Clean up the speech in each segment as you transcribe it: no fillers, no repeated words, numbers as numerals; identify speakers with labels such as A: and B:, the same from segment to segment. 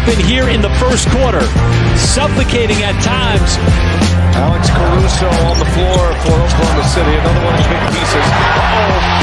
A: happened here in the first quarter. Suffocating at times.
B: Alex Caruso on the floor for Oklahoma City. Another one of the big pieces. Uh-oh.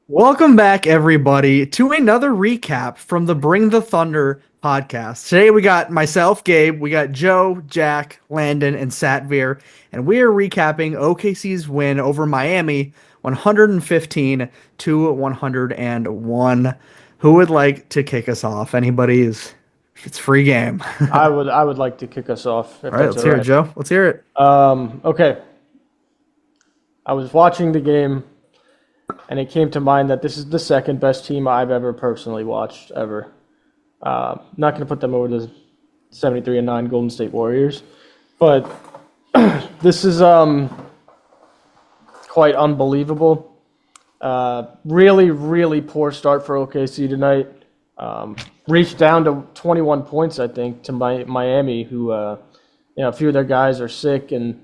C: Welcome back, everybody, to another recap from the Bring the Thunder podcast. Today we got myself, Gabe, we got Joe, Jack, Landon, and Satvir, and we are recapping OKC's win over Miami 115-101. Who would like to kick us off? Anybody is it's free game.
D: I would like to kick us off.
C: All right, let's hear it, Joe. Let's hear it.
D: Okay. I was watching the game, and it came to mind that this is the second best team I've ever personally watched, ever. Not going to put them over the 73-9 Golden State Warriors, but this is quite unbelievable. Really, really poor start for OKC tonight. Reached down to 21 points, I think, to Miami, who a few of their guys are sick, and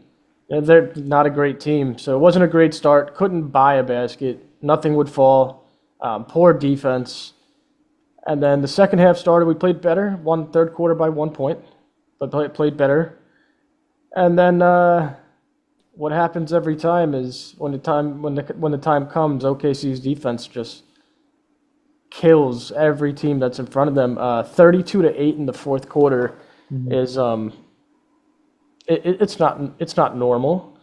D: they're not a great team. So it wasn't a great start. Couldn't buy a basket. Nothing would fall. Poor defense. And then the second half started. We played better. Won third quarter by 1 point, but played better. And then what happens every time is when the time comes, OKC's defense just kills every team that's in front of them. 32-8 in the fourth quarter is it's not normal.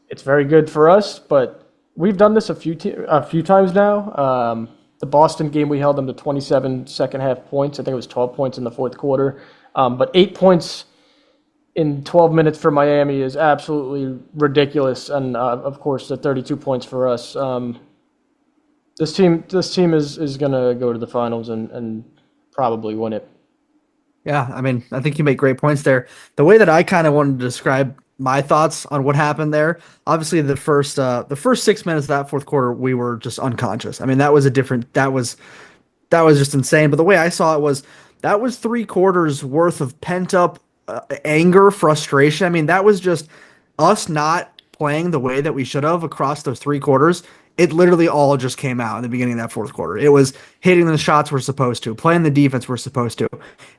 D: It's very good for us, but we've done this a few times now. The Boston game, we held them to 27 second half points. I think it was 12 points in the fourth quarter. But 8 points in 12 minutes for Miami is absolutely ridiculous. And, of course, the 32 points for us. This team is going to go to the finals and probably win it.
C: Yeah, I mean, I think you make great points there. The way that I kind of wanted to describe my thoughts on what happened there, obviously the first 6 minutes of that fourth quarter, we were just unconscious. I mean, that was just insane. But the way I saw it was that was 3 quarters worth of pent up anger, frustration. I mean, that was just us not playing the way that we should have across those 3 quarters. It literally all just came out in the beginning of that fourth quarter. It was hitting the shots we're supposed to, playing the defense we're supposed to.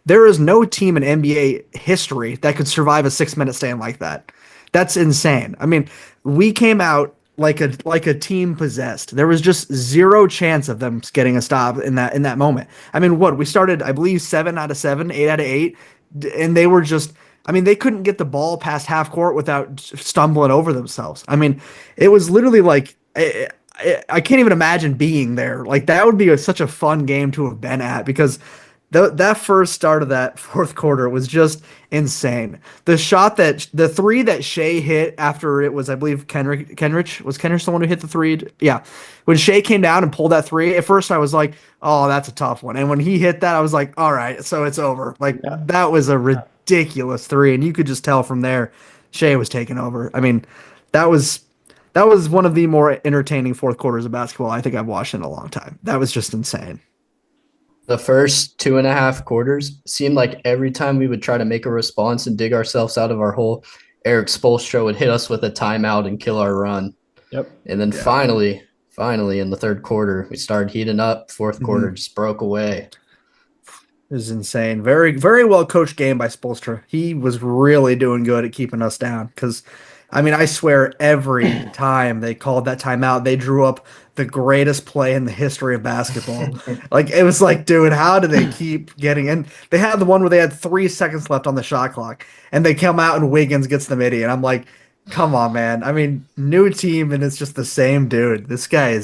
C: There is no team in NBA history that could survive a 6-minute stand like that. That's insane. I mean, we came out like a team possessed. There was just zero chance of them getting a stop in that moment. I mean, we started, I believe, 7 out of 7, 8 out of 8, and they were just. I mean, they couldn't get the ball past half court without stumbling over themselves. I mean, it was literally like. I can't even imagine being there. Like, that would be such a fun game to have been at, because that first start of that fourth quarter was just insane. The 3 that Shai hit after it was, I believe, Kenrich. Was Kenrich the one who hit the 3? Yeah. When Shai came down and pulled that 3, at first I was like, oh, that's a tough one. And when he hit that, I was like, all right, so it's over. Like, that was a ridiculous 3. And you could just tell from there, Shai was taking over. I mean, that was one of the more entertaining fourth quarters of basketball I think I've watched in a long time. That was just insane.
E: The first 2.5 quarters seemed like every time we would try to make a response and dig ourselves out of our hole, Eric Spoelstra would hit us with a timeout and kill our run.
D: Yep.
E: And then finally in the third quarter, we started heating up. Fourth quarter just broke away.
C: It was insane. Very, very well coached game by Spoelstra. He was really doing good at keeping us down, because I mean, I swear every time they called that timeout, they drew up the greatest play in the history of basketball. Like, it was like, dude, how do they keep getting in? They had the one where they had 3 seconds left on the shot clock, and they come out and Wiggins gets the midi, and I'm like, come on, man. I mean, new team, and it's just the same dude. This guy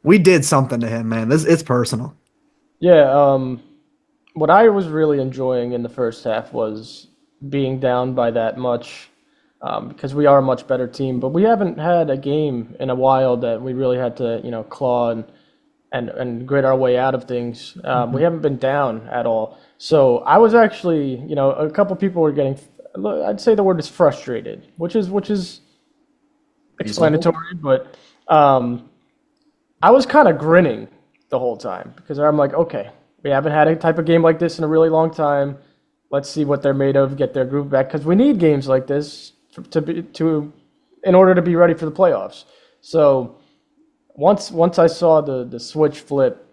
C: we did something to him, man. It's personal.
D: Yeah, what I was really enjoying in the first half was being down by that much. Because we are a much better team, but we haven't had a game in a while that we really had to, claw and grit our way out of things. We haven't been down at all. So I was actually, a couple people were getting, I'd say the word is frustrated, which is explanatory, but I was kind of grinning the whole time, because I'm like, okay, we haven't had a type of game like this in a really long time. let's see what they're made of, get their groove back, because we need games like this in order to be ready for the playoffs. So once I saw the switch flip,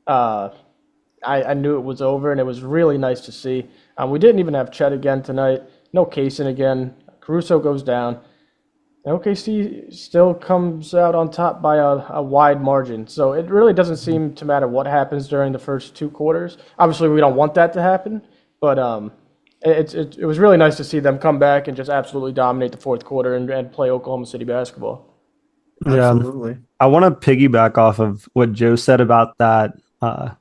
D: I knew it was over, and it was really nice to see. We didn't even have Chet again tonight. No Kaysen again. Caruso goes down. OKC still comes out on top by a wide margin. So it really doesn't seem to matter what happens during the first 2 quarters. Obviously, we don't want that to happen, but it was really nice to see them come back and just absolutely dominate the fourth quarter and play Oklahoma City basketball.
F: Yeah,
C: Absolutely.
F: I want to piggyback off of what Joe said about that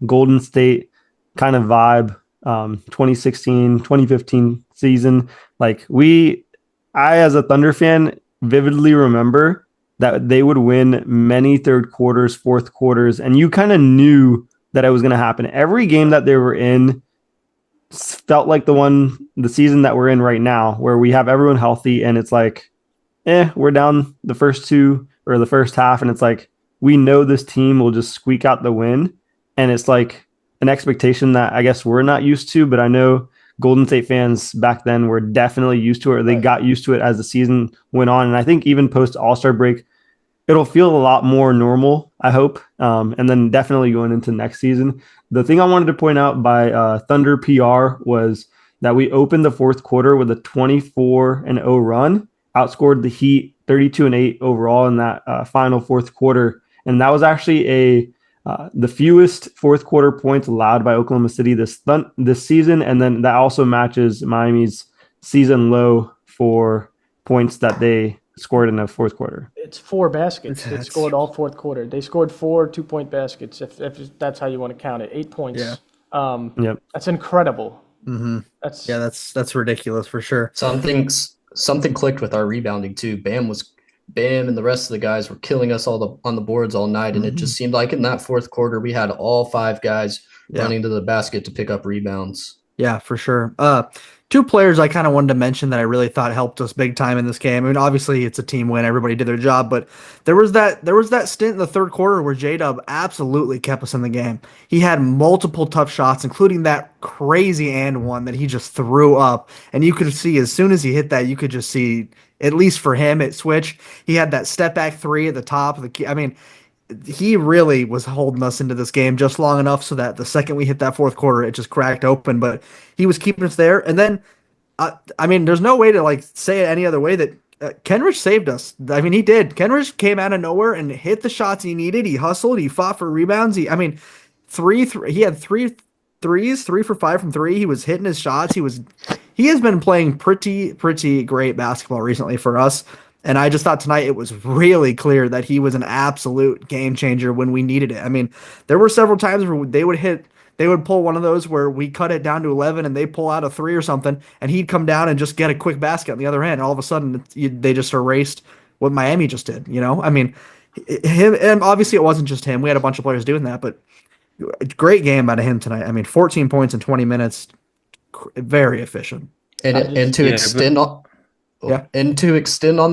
F: Golden State kind of vibe, 2016, 2015 season. Like I as a Thunder fan vividly remember that they would win many third quarters, fourth quarters, and you kind of knew that it was going to happen. Every game that they were in felt like the season that we're in right now, where we have everyone healthy and it's like, we're down the first 2 or the first half, and it's like, we know this team will just squeak out the win. And it's like an expectation that I guess we're not used to, but I know Golden State fans back then were definitely used to it, or they got used to it as the season went on. And I think even post All-Star break, it'll feel a lot more normal, I hope. And then definitely going into next season. The thing I wanted to point out by Thunder PR was that we opened the fourth quarter with a 24-0 run, outscored the Heat 32-8 overall in that final fourth quarter. And that was actually the fewest fourth quarter points allowed by Oklahoma City this season, and then that also matches Miami's season low for points that they scored in the fourth quarter.
D: It's 4 baskets. They scored all fourth quarter. They scored 4 2-point baskets, if that's how you want to count it. 8 points.
C: Yeah.
D: Yep. That's incredible.
C: Mm-hmm. That's ridiculous for sure.
E: Something clicked with our rebounding too. Bam and the rest of the guys were killing us on the boards all night, and it just seemed like in that fourth quarter we had all 5 guys running to the basket to pick up rebounds.
C: Yeah, for sure. 2 players I kind of wanted to mention that I really thought helped us big time in this game. I mean, obviously it's a team win; everybody did their job, but there was that stint in the third quarter where J-Dub absolutely kept us in the game. He had multiple tough shots, including that crazy and one that he just threw up, and you could see as soon as he hit that, you could just see, at least for him, it switched. He had that step back 3 at the top of the key. I mean, he really was holding us into this game just long enough so that the second we hit that fourth quarter, it just cracked open. But he was keeping us there. And then, I mean, there's no way to say it any other way that Kenrich saved us. I mean, he did. Kenrich came out of nowhere and hit the shots he needed. He hustled. He fought for rebounds. He had 3 threes, 3 for 5 from 3. He was hitting his shots. He has been playing pretty great basketball recently for us. And I just thought tonight it was really clear that he was an absolute game changer when we needed it. I mean, there were several times where they would pull one of those where we cut it down to 11 and they pull out a 3 or something, and he'd come down and just get a quick basket on the other end. And all of a sudden, they just erased what Miami just did. I mean, him, and obviously it wasn't just him. We had a bunch of players doing that, but great game out of him tonight. I mean, 14 points in 20 minutes, very efficient.
E: And to extend on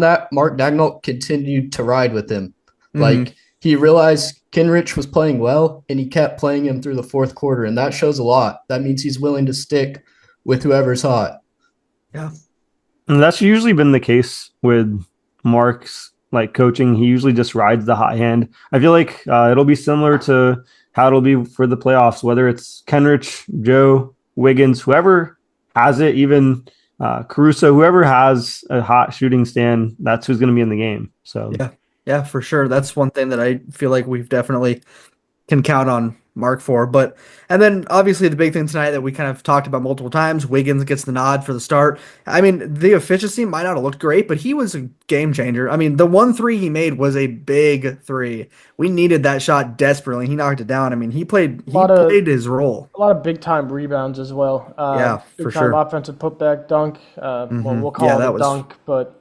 E: that, Mark Dagnall continued to ride with him. Like, he realized Kenrich was playing well, and he kept playing him through the fourth quarter, and that shows a lot. That means he's willing to stick with whoever's hot.
C: Yeah.
F: And that's usually been the case with Mark's coaching. He usually just rides the hot hand. I feel like it'll be similar to how it'll be for the playoffs, whether it's Kenrich, Joe, Wiggins, whoever has it, even Caruso, whoever has a hot shooting stand, that's who's going to be in the game. So
C: yeah, for sure. That's one thing that I feel like we've definitely can count on Mark for. And then obviously the big thing tonight that we kind of talked about multiple times, Wiggins gets the nod for the start. I mean, the efficiency might not have looked great, but he was a game changer. I mean, the 1 3 he made was a big 3. We needed that shot desperately. He knocked it down. I mean, he played his role.
D: A lot of big time rebounds as well.
C: For sure.
D: Offensive putback dunk. We'll call it a dunk, but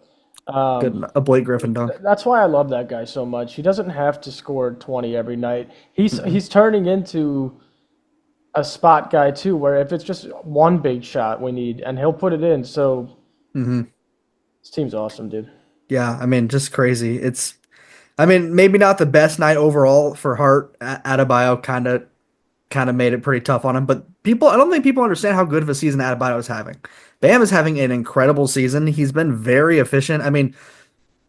C: a Blake Griffin dunk.
D: That's why I love that guy so much. He doesn't have to score 20 every night. He's turning into a spot guy too, where if it's just one big shot we need, and he'll put it in. So this team's awesome, dude.
C: Yeah, I mean, just crazy. Maybe not the best night overall for Hart. Adebayo kind of kind of made it pretty tough on him. But I don't think people understand how good of a season Adebayo is having. Bam is having an incredible season. He's been very efficient. I mean,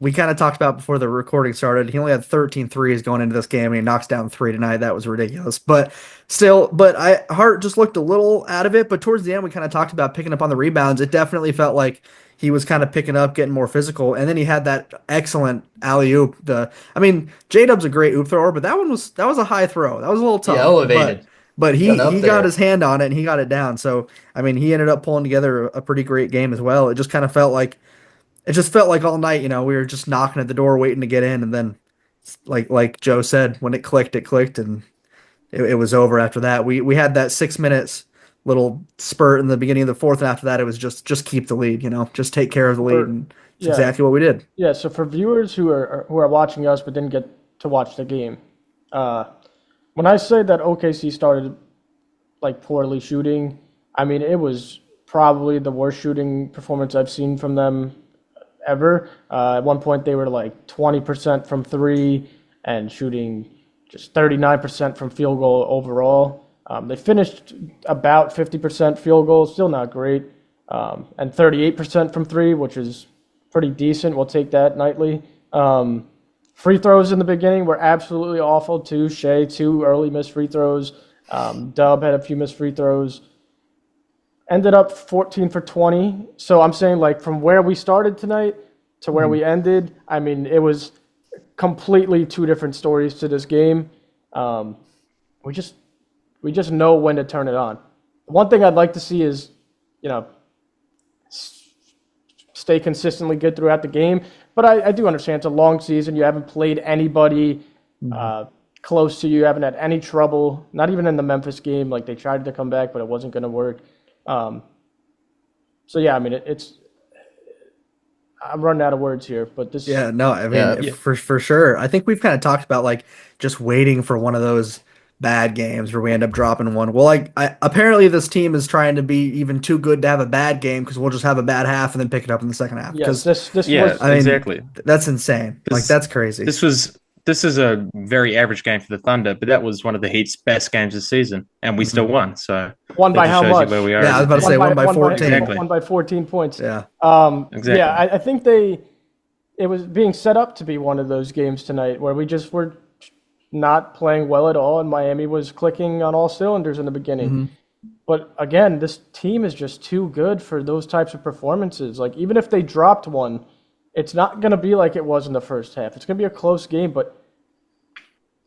C: we kind of talked about before the recording started. He only had 13 threes going into this game, and he knocks down 3 tonight. That was ridiculous. But still, Hart just looked a little out of it. But towards the end, we kind of talked about picking up on the rebounds. It definitely felt like he was kind of picking up, getting more physical. And then he had that excellent alley-oop. J-Dub's a great oop thrower, but that was a high throw. That was a little tough.
E: Yeah, elevated.
C: But he got his hand on it, and he got it down. So, I mean, he ended up pulling together a pretty great game as well. It just felt like all night, we were just knocking at the door waiting to get in, and then like Joe said, when it clicked, and it was over after that. We had that 6 minutes little spurt in the beginning of the fourth, and after that it was just keep the lead, just take care of the lead, and it's exactly what we did.
D: Yeah, so for viewers who are watching us but didn't get to watch the game, when I say that OKC started poorly shooting, I mean it was probably the worst shooting performance I've seen from them ever. At one point, they were 20% from 3 and shooting just 39% from field goal overall. They finished about 50% field goal, still not great, and 38% from 3, which is pretty decent. We'll take that nightly. Free throws in the beginning were absolutely awful too. Shai, 2 early missed free throws. Dub had a few missed free throws. Ended up 14 for 20. So I'm saying from where we started tonight to where we ended, I mean, it was completely 2 different stories to this game. We just know when to turn it on. One thing I'd like to see is, stay consistently good throughout the game. But I do understand it's a long season. You haven't played anybody close to you. You haven't had any trouble, not even in the Memphis game. They tried to come back, but it wasn't going to work. So yeah, I mean, I'm running out of words here, but this.
C: Yeah, no, I mean, for sure. I think we've kind of talked about just waiting for one of those bad games where we end up dropping one. Well, apparently this team is trying to be even too good to have a bad game because we'll just have a bad half and then pick it up in the second half.
D: Yes,
A: exactly.
C: That's insane. That's crazy.
G: This is a very average game for the Thunder, but that was one of the Heat's best games this season, and we still won. So
D: won by how much?
G: Where we are.
C: Yeah, I was about to say won by 14.
G: Exactly.
D: Won by 14 points.
C: Yeah.
G: Exactly.
D: Yeah, I think it was being set up to be one of those games tonight where we just were not playing well at all, and Miami was clicking on all cylinders in the beginning. Mm-hmm. But again, this team is just too good for those types of performances. Even if they dropped one, it's not going to be like it was in the first half. It's going to be a close game, but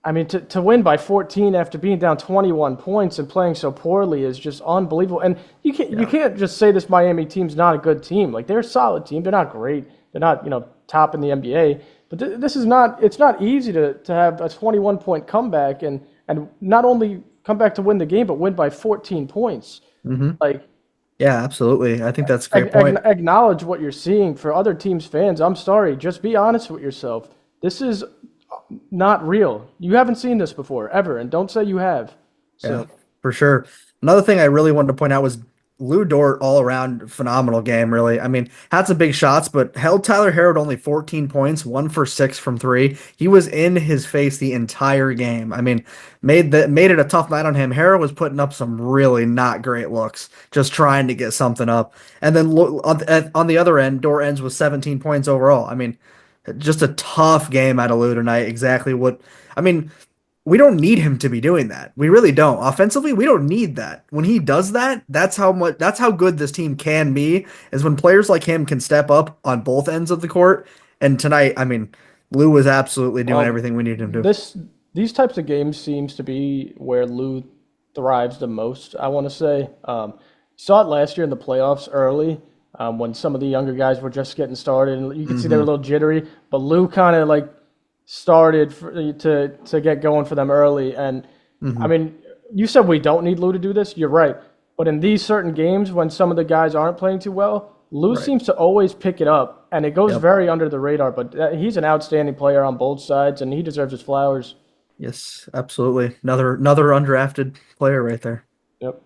D: I mean, to win by 14 after being down 21 points and playing so poorly is just unbelievable. And you can't just say this Miami team's not a good team. They're a solid team. They're not great. They're not top in the NBA. But this is not. It's not easy to have a 21-point comeback and not only come back to win the game, but win by 14 points.
C: Mm-hmm. Yeah, absolutely. I think that's a great point.
D: Acknowledge what you're seeing. For other teams' fans, I'm sorry. Just be honest with yourself. This is not real. You haven't seen this before, ever, and don't say you have. So.
C: Yeah, for sure. Another thing I really wanted to point out was Lou Dort all-around phenomenal game, really. I mean, had some big shots, but held Tyler Herro to only 14 points, 1 for 6 from 3. He was in his face the entire game. I mean, made it a tough night on him. Herro was putting up some really not great looks, just trying to get something up. And then on the other end, Dort ends with 17 points overall. I mean, just a tough game out of Lou tonight. Exactly what I mean. We don't need him to be doing that. We really don't. Offensively, we don't need that. When he does that, that's how good this team can be, is when players like him can step up on both ends of the court. And tonight, I mean, Lou was absolutely doing everything we needed him to do.
D: These types of games seems to be where Lou thrives the most, I want to say. Saw it last year in the playoffs early. When some of the younger guys were just getting started, and you could see they were a little jittery, but Lou kind of started to get going for them early. And I mean, you said we don't need Lou to do this. You're right, but in these certain games when some of the guys aren't playing too well, Lou seems to always pick it up, and it goes very under the radar. But he's an outstanding player on both sides, and he deserves his flowers.
C: Yes, absolutely. Another undrafted player right there.
D: Yep.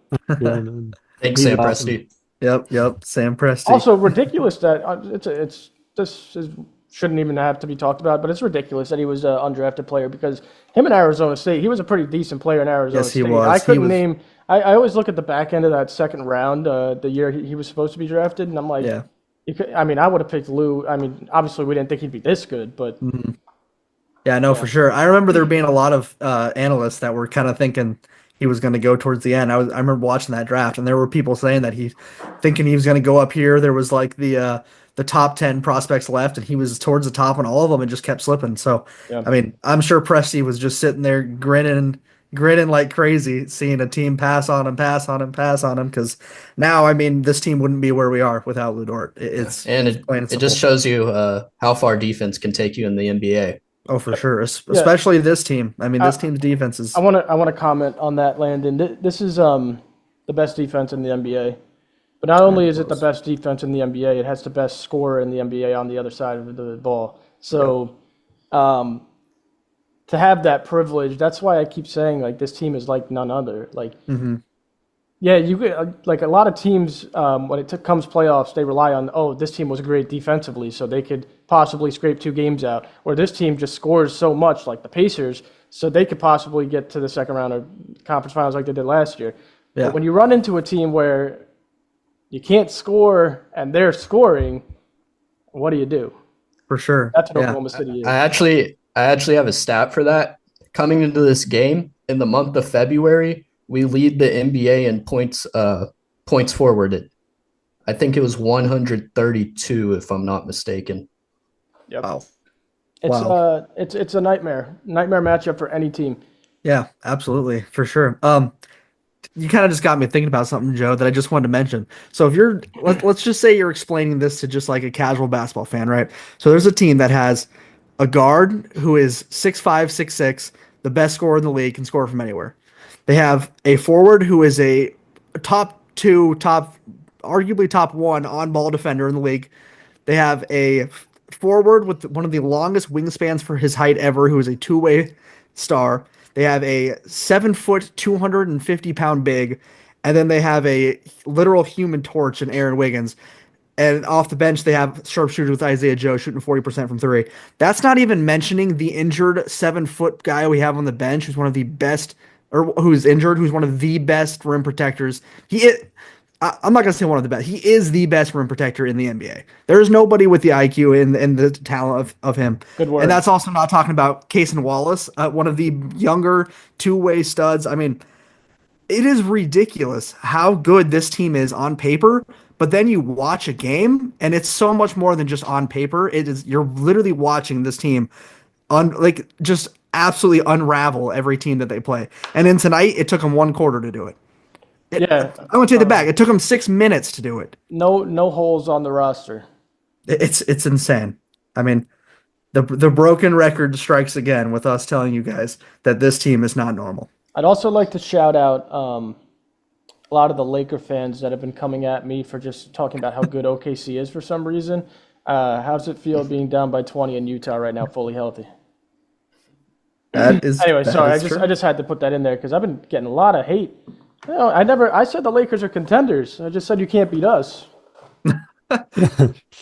E: Thanks, Sam Presti.
C: Yep, Sam Presti.
D: Also ridiculous that this is shouldn't even have to be talked about, but it's ridiculous that he was an undrafted player because him in Arizona State, he was a pretty decent player in Arizona State.
C: Yes, he was.
D: I couldn't name – I always look at the back end of that second round, the year he was supposed to be drafted, and I'm like, I would have picked Lou. I mean, obviously we didn't think he'd be this good, but
C: Yeah, no, for sure. I remember there being a lot of analysts that were kind of thinking he was going to go towards the end. I remember watching that draft, and there were people saying that thinking he was going to go up here. There was like the top 10 prospects left, and he was towards the top on all of them and just kept slipping. So, I mean, I'm sure Presti was just sitting there grinning like crazy, seeing a team pass on him, because now, I mean, this team wouldn't be where we are without Lou Dort.
E: It just shows you how far defense can take you in the NBA.
C: Oh, for sure, especially this team. I mean, this team's defense is.
D: I want to comment on that, Landon. This is the best defense in the NBA, but not only is it the best defense in the NBA, it has the best scorer in the NBA on the other side of the ball. So, to have that privilege, that's why I keep saying like this team is like none other. Like, yeah, you could, like a lot of teams when it comes playoffs, they rely on this team was great defensively, so they could possibly scrape 2 games out. Or this team just scores so much, like the Pacers, so they could possibly get to the second round of conference finals like they did last year.
C: Yeah.
D: But when you run into a team where you can't score and they're scoring, what do you do?
C: For sure.
D: That's what Oklahoma City is.
E: I actually have a stat for that. Coming into this game in the month of February, we lead the NBA in points forwarded. I think it was 132, if I'm not mistaken.
D: Yep.
C: Wow.
D: It's a nightmare matchup for any team.
C: Yeah, absolutely, for sure. You kind of just got me thinking about something, Joe, that I just wanted to mention. So if let's just say you're explaining this to just like a casual basketball fan, right? So there's a team that has a guard who is 6'5", 6'6", the best scorer in the league, can score from anywhere. They have a forward who is a arguably top 1 on-ball defender in the league. They have a forward with one of the longest wingspans for his height ever, who is a 2-way star. They have a 7-foot, 250-pound big, and then they have a literal human torch in Aaron Wiggins. And off the bench, they have sharpshooters with Isaiah Joe shooting 40% from 3. That's not even mentioning the injured 7-foot guy we have on the bench, who's one of the best, or who's injured, who's one of the best rim protectors. I'm not going to say one of the best. He is the best rim protector in the NBA. There is nobody with the IQ and the talent of him.
D: Good word.
C: And that's also not talking about Cason Wallace, one of the younger 2-way studs. I mean, it is ridiculous how good this team is on paper, but then you watch a game, and it's so much more than just on paper. You're literally watching this team just absolutely unravel every team that they play. And then tonight, it took them 1 quarter to do it. I want to take it back. It took them 6 minutes to do it.
D: No holes on the roster.
C: It's insane. I mean, the broken record strikes again with us telling you guys that this team is not normal.
D: I'd also like to shout out a lot of the Laker fans that have been coming at me for just talking about how good OKC is for some reason. How's it feel being down by 20 in Utah right now, fully healthy? Anyway, sorry. I just had to put that in there because I've been getting a lot of hate. No, I said the Lakers are contenders. I just said you can't beat us.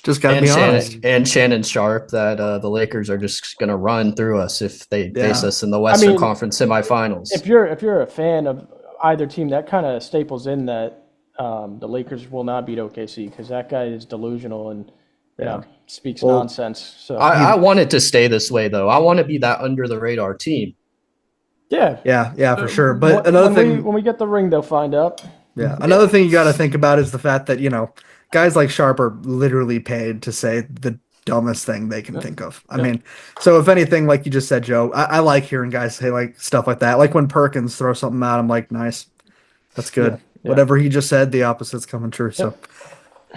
C: Just gotta be honest.
E: And Shannon Sharp that the Lakers are just gonna run through us if they face us in the Western Conference semifinals.
D: If you're a fan of either team, that kind of staples in that the Lakers will not beat OKC because that guy is delusional and speaks nonsense. So
E: I want it to stay this way though. I want to be that under the radar team.
C: Yeah, for sure. But another thing,
D: when we get the ring, they'll find out.
C: Yeah, another thing you got to think about is the fact that guys like Sharp are literally paid to say the dumbest thing they can think of. I mean, so if anything, like you just said, Joe, I like hearing guys say like stuff like that. Like when Perkins throws something out, I'm like, nice, that's good. Yeah. Whatever he just said, the opposite's coming true. So,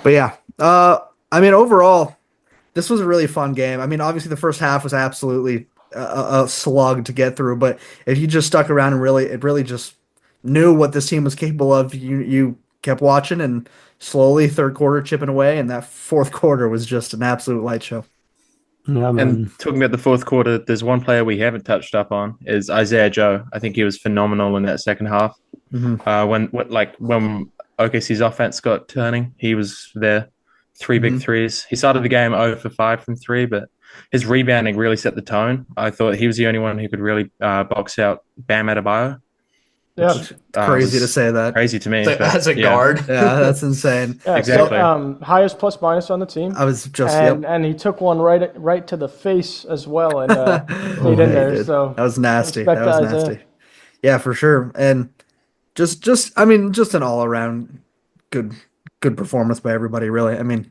C: but yeah, I mean, overall, this was a really fun game. I mean, obviously the first half was absolutely a slug to get through, but if you just stuck around and really just knew what this team was capable of, you kept watching and slowly third quarter chipping away, and that fourth quarter was just an absolute light show.
F: Yeah, man.
G: And talking about the fourth quarter, there's one player we haven't touched up on is Isaiah Joe. I think he was phenomenal in that second half. When OKC's offense got turning, he was there. 3 big threes. He started the game 0 for 5 from 3, but his rebounding really set the tone. I thought he was the only one who could really box out Bam Adebayo.
D: Yeah.
C: Crazy to say that.
G: Crazy to me.
E: So,
G: but,
E: as a
G: yeah.
E: guard.
C: Yeah, that's insane.
D: Yeah,
G: Exactly.
D: So, highest plus minus on the team.
C: I was just
D: and he took one right to the face as well, and stayed in
C: he
D: there.
C: did.
D: So
C: that was nasty.
D: respect
C: That was
D: to Isaiah.
C: nasty. Yeah, for sure. And just an all around good performance by everybody. Really. I mean,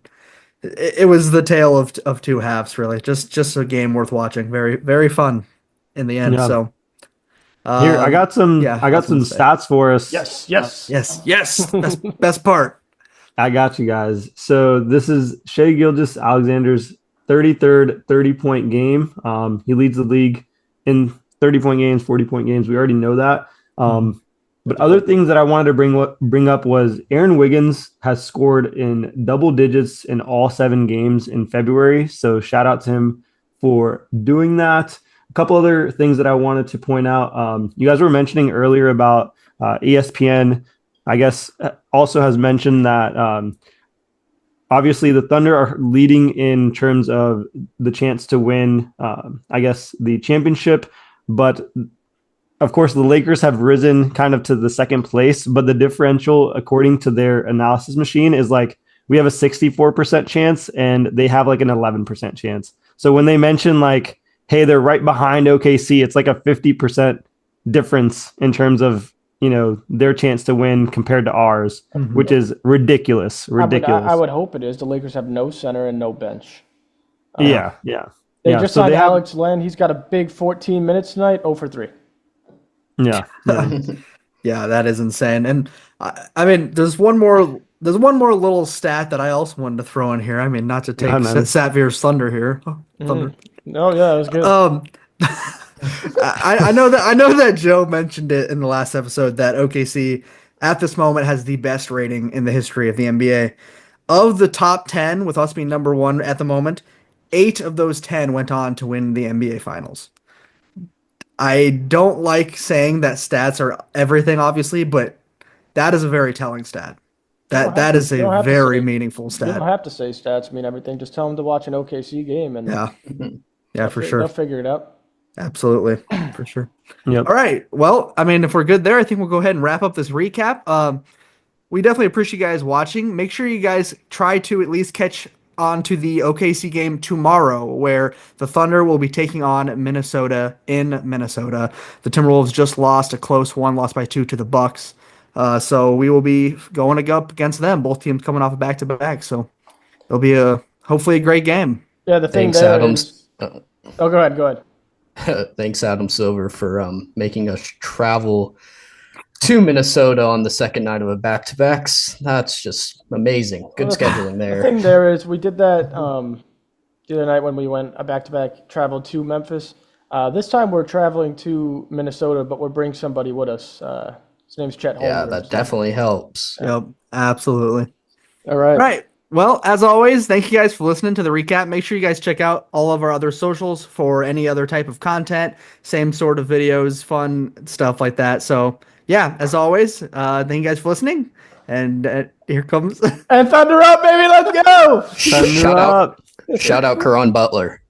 C: it was the tale of two halves. Really, just a game worth watching. Very very fun in the end.
F: Yeah.
C: So.
F: Here, I got some
C: say.
F: stats for us.
D: Yes.
C: Yes. Best part.
F: I got you guys. So this is Shai Gilgeous-Alexander's 33rd 30-point game. He leads the league in 30-point games, 40-point games. We already know that. But other things that I wanted to bring up was Aaron Wiggins has scored in double digits in all 7 games in February. So shout out to him for doing that. A couple other things that I wanted to point out. You guys were mentioning earlier about ESPN, I guess, also has mentioned that obviously the Thunder are leading in terms of the chance to win, I guess, the championship. But of course, the Lakers have risen kind of to the second place. But the differential, according to their analysis machine, is like we have a 64% chance and they have like an 11% chance. So when they mention like, hey, they're right behind OKC, it's like a 50% difference in terms of, their chance to win compared to ours, which is ridiculous.
D: I would hope it is. The Lakers have no center and no bench.
F: Yeah.
D: They just signed Alex Len. He's got a big 14 minutes tonight, 0 for 3.
F: Yeah.
C: Yeah, that is insane. And I mean, there's one more little stat that I also wanted to throw in here. I mean, not to take Satvir's thunder here. Thunder.
D: No, yeah, it was good.
C: I know that Joe mentioned it in the last episode that OKC at this moment has the best rating in the history of the NBA. Of the top 10, with us being number 1 at the moment, 8 of those 10 went on to win the NBA Finals. I don't like saying that stats are everything, obviously, but that is a very telling stat. That is a very meaningful stat.
D: You don't have to say stats mean everything. Just tell them to watch an OKC game, and
C: yeah, for sure.
D: They'll figure it out.
C: Absolutely, for sure.
F: Yep.
C: All right. Well, I mean, if we're good there, I think we'll go ahead and wrap up this recap. We definitely appreciate you guys watching. Make sure you guys try to at least catch on to the OKC game tomorrow, where the Thunder will be taking on Minnesota in Minnesota. The Timberwolves just lost a close one, lost by 2 to the Bucks. So we will be going up against them. Both teams coming off a back-to-back. So it'll be hopefully a great game.
D: Yeah, the thing
E: Thanks,
D: there
E: Adam.
D: is... Oh, go ahead.
E: Thanks, Adam Silver, for making us travel to Minnesota on the second night of a back-to-backs. That's just amazing. Good scheduling there.
D: The thing there is we did that the other night when we went a back-to-back, traveled to Memphis. This time we're traveling to Minnesota, but we're bringing somebody with us. His name's Chet Holmgren.
E: Yeah, that definitely helps.
C: Yep, absolutely.
D: All right.
C: All right. Well, as always, thank you guys for listening to the recap. Make sure you guys check out all of our other socials for any other type of content, same sort of videos, fun stuff like that. So, yeah, as always, thank you guys for listening. And here comes...
D: And Thunder up, baby. Let's go.
E: Shout out Caron Butler.